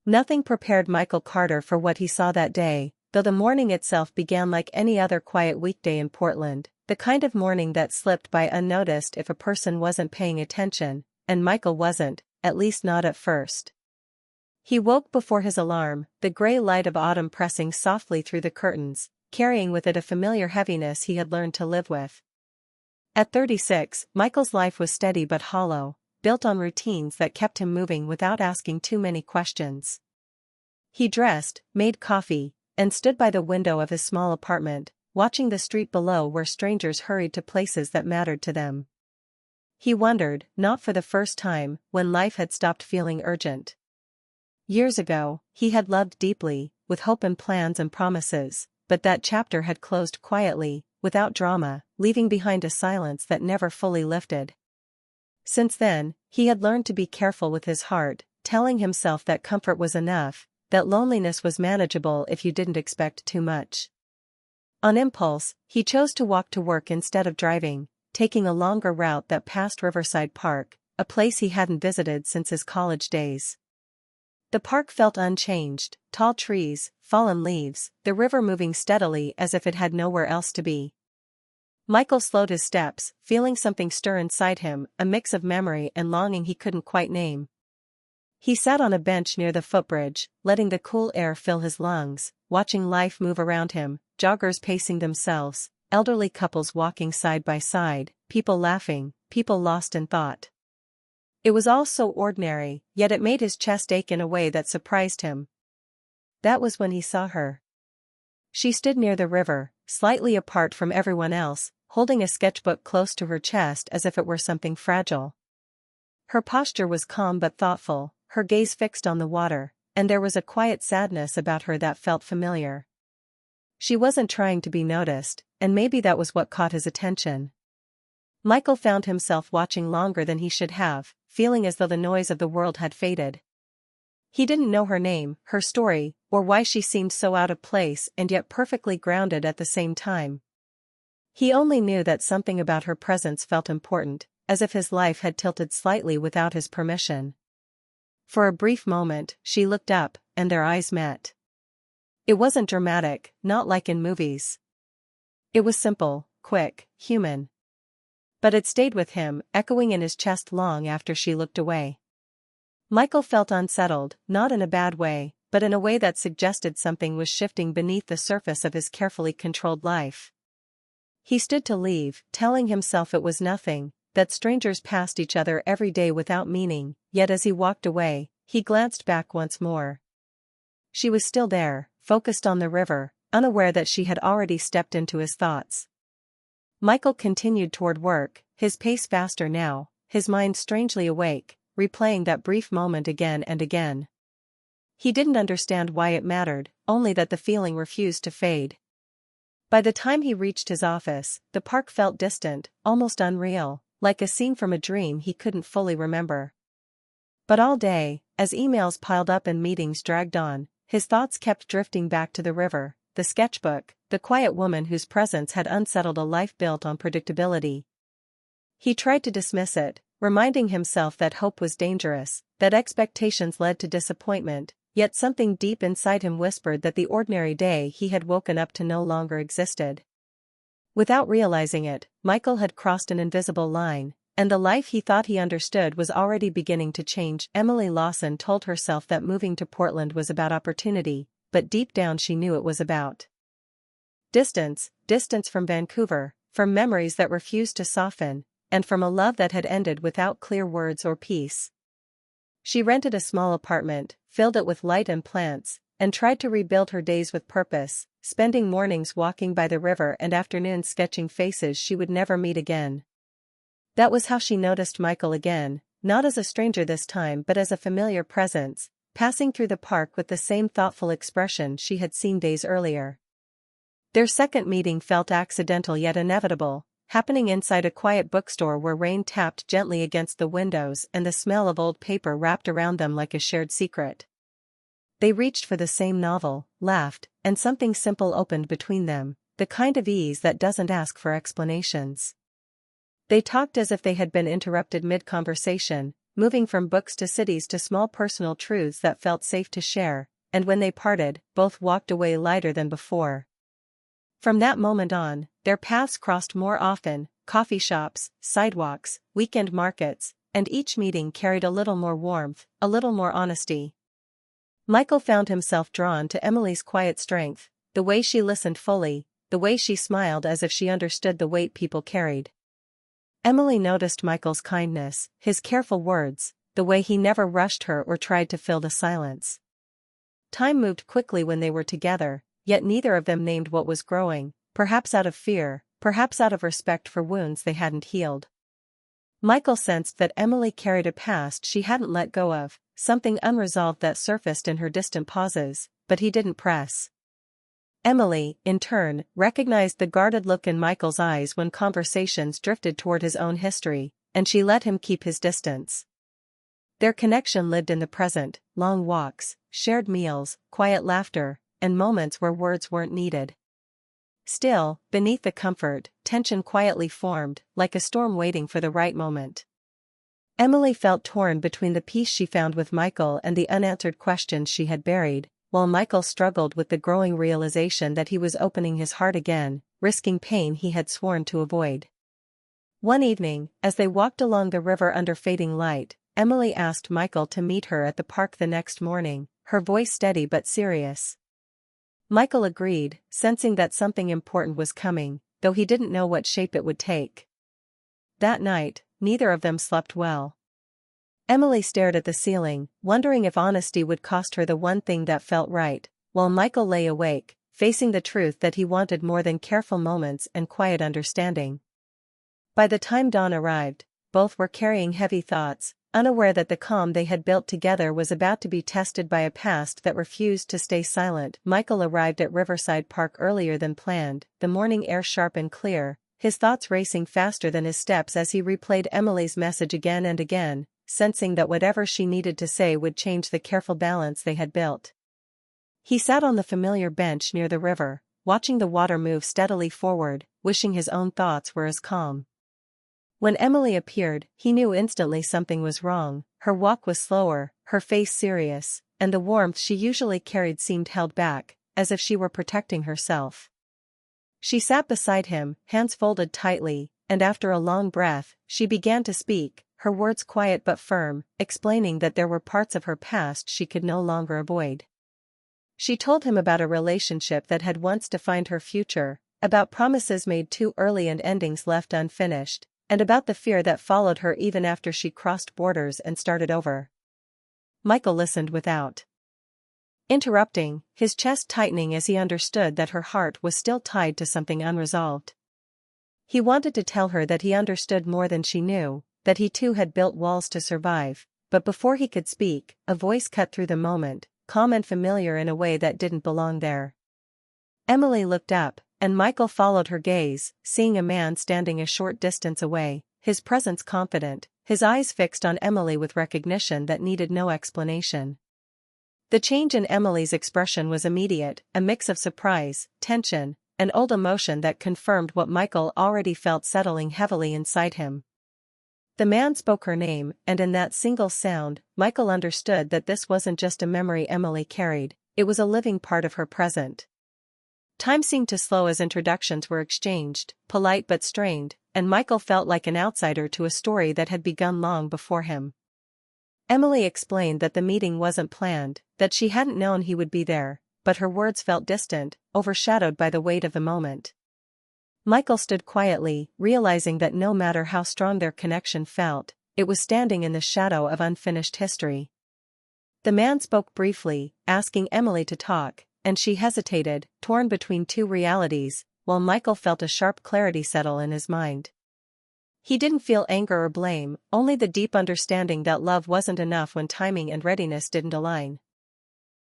Nothing prepared Michael Carter for what he saw that day, though the morning itself began like any other quiet weekday in Portland, the kind of morning that slipped by unnoticed if a person wasn't paying attention, and Michael wasn't, at least not at first. He woke before his alarm, the gray light of autumn pressing softly through the curtains, carrying with it a familiar heaviness he had learned to live with. At 36, Michael's life was steady but hollow, built on routines that kept him moving without asking too many questions. He dressed, made coffee, and stood by the window of his small apartment, watching the street below where strangers hurried to places that mattered to them. He wondered, not for the first time, when life had stopped feeling urgent. Years ago, he had loved deeply, with hope and plans and promises, but that chapter had closed quietly, without drama, leaving behind a silence that never fully lifted. Since then, he had learned to be careful with his heart, telling himself that comfort was enough, that loneliness was manageable if you didn't expect too much. On impulse, he chose to walk to work instead of driving, taking a longer route that passed Riverside Park, a place he hadn't visited since his college days. The park felt unchanged, tall trees, fallen leaves, the river moving steadily as if it had nowhere else to be. Michael slowed his steps, feeling something stir inside him, a mix of memory and longing he couldn't quite name. He sat on a bench near the footbridge, letting the cool air fill his lungs, watching life move around him, joggers pacing themselves, elderly couples walking side by side, people laughing, people lost in thought. It was all so ordinary, yet it made his chest ache in a way that surprised him. That was when he saw her. She stood near the river, slightly apart from everyone else, holding a sketchbook close to her chest as if it were something fragile. Her posture was calm but thoughtful, her gaze fixed on the water, and there was a quiet sadness about her that felt familiar. She wasn't trying to be noticed, and maybe that was what caught his attention. Michael found himself watching longer than he should have, feeling as though the noise of the world had faded. He didn't know her name, her story, or why she seemed so out of place and yet perfectly grounded at the same time. He only knew that something about her presence felt important, as if his life had tilted slightly without his permission. For a brief moment, she looked up, and their eyes met. It wasn't dramatic, not like in movies. It was simple, quick, human. But it stayed with him, echoing in his chest long after she looked away. Michael felt unsettled, not in a bad way, but in a way that suggested something was shifting beneath the surface of his carefully controlled life. He stood to leave, telling himself it was nothing, that strangers passed each other every day without meaning, yet as he walked away, he glanced back once more. She was still there, focused on the river, unaware that she had already stepped into his thoughts. Michael continued toward work, his pace faster now, his mind strangely awake, replaying that brief moment again and again. He didn't understand why it mattered, only that the feeling refused to fade. By the time he reached his office, the park felt distant, almost unreal, like a scene from a dream he couldn't fully remember. But all day, as emails piled up and meetings dragged on, his thoughts kept drifting back to the river, the sketchbook, the quiet woman whose presence had unsettled a life built on predictability. He tried to dismiss it, reminding himself that hope was dangerous, that expectations led to disappointment, yet something deep inside him whispered that the ordinary day he had woken up to no longer existed. Without realizing it, Michael had crossed an invisible line, and the life he thought he understood was already beginning to change. Emily Lawson told herself that moving to Portland was about opportunity, but deep down she knew it was about distance from Vancouver, from memories that refused to soften, and from a love that had ended without clear words or peace. She rented a small apartment, filled it with light and plants, and tried to rebuild her days with purpose, spending mornings walking by the river and afternoons sketching faces she would never meet again. That was how she noticed Michael again, not as a stranger this time but as a familiar presence, passing through the park with the same thoughtful expression she had seen days earlier. Their second meeting felt accidental yet inevitable, happening inside a quiet bookstore where rain tapped gently against the windows and the smell of old paper wrapped around them like a shared secret. They reached for the same novel, laughed, and something simple opened between them, the kind of ease that doesn't ask for explanations. They talked as if they had been interrupted mid-conversation, moving from books to cities to small personal truths that felt safe to share, and when they parted, both walked away lighter than before. From that moment on, their paths crossed more often: coffee shops, sidewalks, weekend markets, and each meeting carried a little more warmth, a little more honesty. Michael found himself drawn to Emily's quiet strength, the way she listened fully, the way she smiled as if she understood the weight people carried. Emily noticed Michael's kindness, his careful words, the way he never rushed her or tried to fill the silence. Time moved quickly when they were together, yet neither of them named what was growing, perhaps out of fear, perhaps out of respect for wounds they hadn't healed. Michael sensed that Emily carried a past she hadn't let go of, something unresolved that surfaced in her distant pauses, but he didn't press. Emily, in turn, recognized the guarded look in Michael's eyes when conversations drifted toward his own history, and she let him keep his distance. Their connection lived in the present: long walks, shared meals, quiet laughter, and moments where words weren't needed. Still, beneath the comfort, tension quietly formed, like a storm waiting for the right moment. Emily felt torn between the peace she found with Michael and the unanswered questions she had buried, while Michael struggled with the growing realization that he was opening his heart again, risking pain he had sworn to avoid. One evening, as they walked along the river under fading light, Emily asked Michael to meet her at the park the next morning, her voice steady but serious. Michael agreed, sensing that something important was coming, though he didn't know what shape it would take. That night, neither of them slept well. Emily stared at the ceiling, wondering if honesty would cost her the one thing that felt right, while Michael lay awake, facing the truth that he wanted more than careful moments and quiet understanding. By the time dawn arrived, both were carrying heavy thoughts, unaware that the calm they had built together was about to be tested by a past that refused to stay silent. Michael arrived at Riverside Park earlier than planned, the morning air sharp and clear, his thoughts racing faster than his steps as he replayed Emily's message again and again, sensing that whatever she needed to say would change the careful balance they had built. He sat on the familiar bench near the river, watching the water move steadily forward, wishing his own thoughts were as calm. When Emily appeared, he knew instantly something was wrong. Her walk was slower, her face serious, and the warmth she usually carried seemed held back, as if she were protecting herself. She sat beside him, hands folded tightly, and after a long breath, she began to speak, her words quiet but firm, explaining that there were parts of her past she could no longer avoid. She told him about a relationship that had once defined her future, about promises made too early and endings left unfinished, and about the fear that followed her even after she crossed borders and started over. Michael listened without interrupting, his chest tightening as he understood that her heart was still tied to something unresolved. He wanted to tell her that he understood more than she knew, that he too had built walls to survive, but before he could speak, a voice cut through the moment, calm and familiar in a way that didn't belong there. Emily looked up, and Michael followed her gaze, seeing a man standing a short distance away, his presence confident, his eyes fixed on Emily with recognition that needed no explanation. The change in Emily's expression was immediate, a mix of surprise, tension, and old emotion that confirmed what Michael already felt settling heavily inside him. The man spoke her name, and in that single sound, Michael understood that this wasn't just a memory Emily carried, it was a living part of her present. Time seemed to slow as introductions were exchanged, polite but strained, and Michael felt like an outsider to a story that had begun long before him. Emily explained that the meeting wasn't planned, that she hadn't known he would be there, but her words felt distant, overshadowed by the weight of the moment. Michael stood quietly, realizing that no matter how strong their connection felt, it was standing in the shadow of unfinished history. The man spoke briefly, asking Emily to talk, and she hesitated, torn between two realities, while Michael felt a sharp clarity settle in his mind. He didn't feel anger or blame, only the deep understanding that love wasn't enough when timing and readiness didn't align.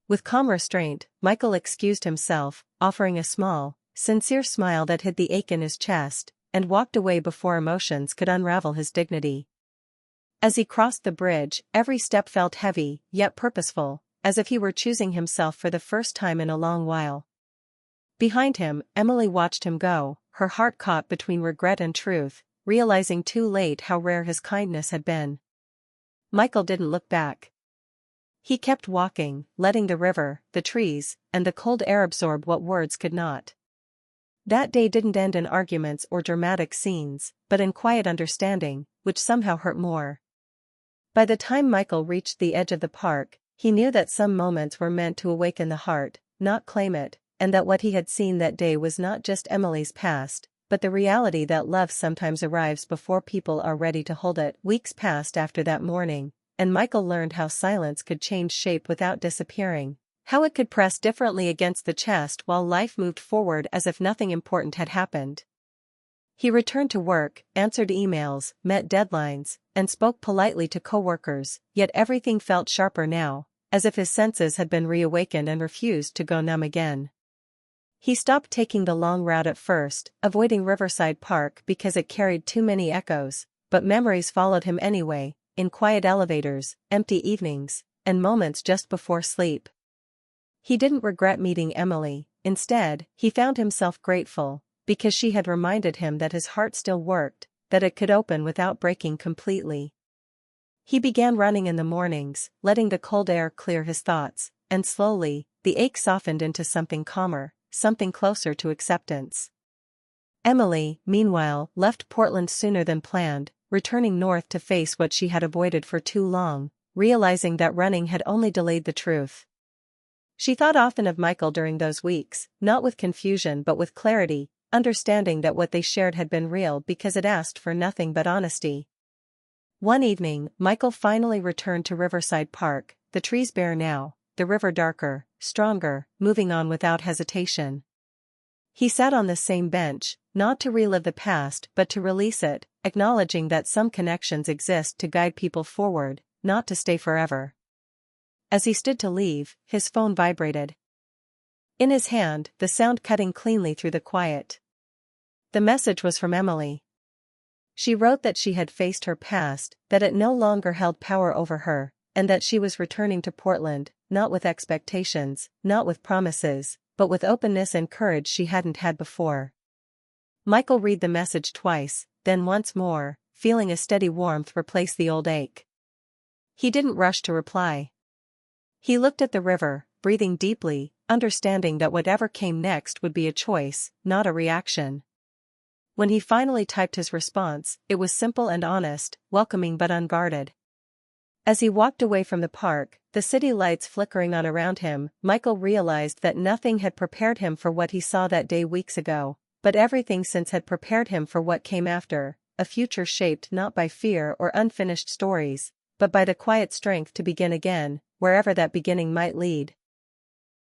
With calm restraint, Michael excused himself, offering a small, sincere smile that hid the ache in his chest, and walked away before emotions could unravel his dignity. As he crossed the bridge, every step felt heavy, yet purposeful, as if he were choosing himself for the first time in a long while. Behind him, Emily watched him go, her heart caught between regret and truth, realizing too late how rare his kindness had been. Michael didn't look back. He kept walking, letting the river, the trees, and the cold air absorb what words could not. That day didn't end in arguments or dramatic scenes, but in quiet understanding, which somehow hurt more. By the time Michael reached the edge of the park, he knew that some moments were meant to awaken the heart, not claim it, and that what he had seen that day was not just Emily's past, but the reality that love sometimes arrives before people are ready to hold it. Weeks passed after that morning, and Michael learned how silence could change shape without disappearing, how it could press differently against the chest while life moved forward as if nothing important had happened. He returned to work, answered emails, met deadlines, and spoke politely to coworkers, yet everything felt sharper now, as if his senses had been reawakened and refused to go numb again. He stopped taking the long route at first, avoiding Riverside Park because it carried too many echoes, but memories followed him anyway, in quiet elevators, empty evenings, and moments just before sleep. He didn't regret meeting Emily. Instead, he found himself grateful, because she had reminded him that his heart still worked, that it could open without breaking completely. He began running in the mornings, letting the cold air clear his thoughts, and slowly, the ache softened into something calmer, something closer to acceptance. Emily, meanwhile, left Portland sooner than planned, returning north to face what she had avoided for too long, realizing that running had only delayed the truth. She thought often of Michael during those weeks, not with confusion but with clarity, understanding that what they shared had been real because it asked for nothing but honesty. One evening, Michael finally returned to Riverside Park, the trees bare now, the river darker, stronger, moving on without hesitation. He sat on the same bench, not to relive the past but to release it, acknowledging that some connections exist to guide people forward, not to stay forever. As he stood to leave, his phone vibrated. In his hand, the sound cutting cleanly through the quiet. The message was from Emily. She wrote that she had faced her past, that it no longer held power over her, and that she was returning to Portland, not with expectations, not with promises, but with openness and courage she hadn't had before. Michael read the message twice, then once more, feeling a steady warmth replace the old ache. He didn't rush to reply. He looked at the river, breathing deeply, understanding that whatever came next would be a choice, not a reaction. When he finally typed his response, it was simple and honest, welcoming but unguarded. As he walked away from the park, the city lights flickering on around him, Michael realized that nothing had prepared him for what he saw that day weeks ago, but everything since had prepared him for what came after, a future shaped not by fear or unfinished stories, but by the quiet strength to begin again, wherever that beginning might lead.